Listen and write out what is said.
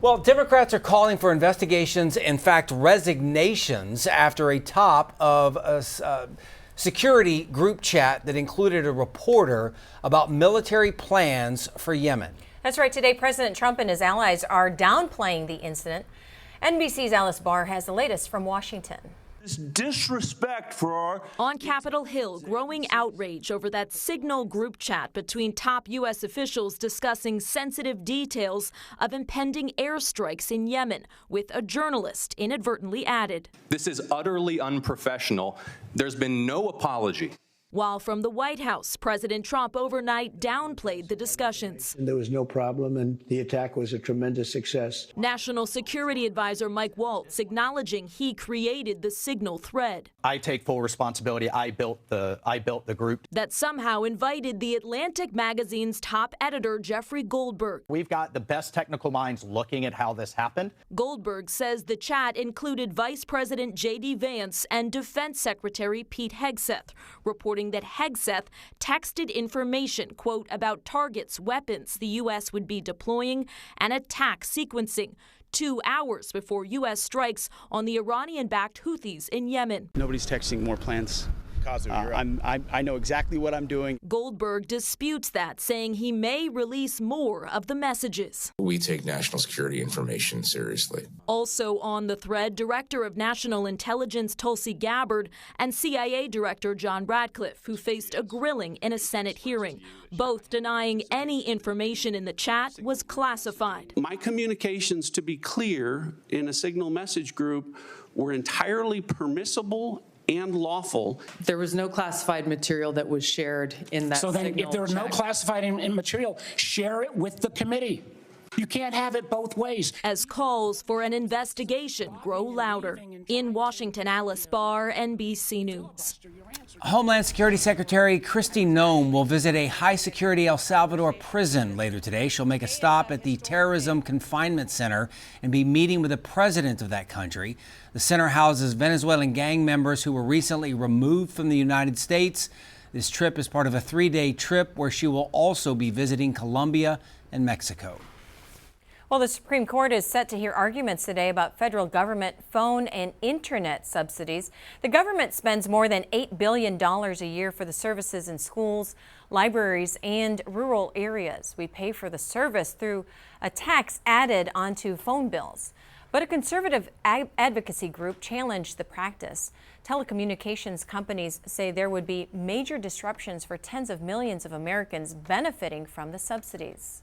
Well, Democrats are calling for investigations, in fact, resignations, after a top of a security group chat that included a reporter about military plans for Yemen. That's right. Today, President Trump and his allies are downplaying the incident. NBC's Alice Barr has the latest from Washington. This disrespect for our... On Capitol Hill, growing outrage over that Signal group chat between top U.S. officials discussing sensitive details of impending airstrikes in Yemen, with a journalist inadvertently added. This is utterly unprofessional. There's been no apology. While from the White House, President Trump overnight downplayed the discussions. There was no problem, and the attack was a tremendous success. National Security Advisor Mike Waltz acknowledging he created the Signal thread. I take full responsibility. I built the group. That somehow invited the Atlantic magazine's top editor, Jeffrey Goldberg. We've got the best technical minds looking at how this happened. Goldberg says the chat included Vice President JD Vance and Defense Secretary Pete Hegseth, reporting that Hegseth texted information, quote, about targets, weapons the U.S. would be deploying, and attack sequencing 2 hours before U.S. strikes on the Iranian-backed Houthis in Yemen. Nobody's texting more plans. I know exactly what I'm doing. Goldberg disputes that, saying he may release more of the messages. We take national security information seriously. Also on the thread, Director of National Intelligence Tulsi Gabbard and CIA Director John Ratcliffe, who faced a grilling in a Senate hearing, both denying any information in the chat was classified. My communications, to be clear, in a Signal message group were entirely permissible and lawful. There was no classified material that was shared in that So then Signal if there was no chat. classified material, share it with the committee. You can't have it both ways. As calls for an investigation grow louder. In Washington, Alice Barr, NBC News. Homeland Security Secretary Kristi Noem will visit a high-security El Salvador prison later today. She'll make a stop at the Terrorism Confinement Center and be meeting with the president of that country. The center houses Venezuelan gang members who were recently removed from the United States. This trip is part of a 3-day trip where she will also be visiting Colombia and Mexico. Well, the Supreme Court is set to hear arguments today about federal government phone and internet subsidies. The government spends more than $8 billion a year for the services in schools, libraries, and rural areas. We pay for the service through a tax added onto phone bills. But a conservative advocacy group challenged the practice. Telecommunications companies say there would be major disruptions for tens of millions of Americans benefiting from the subsidies.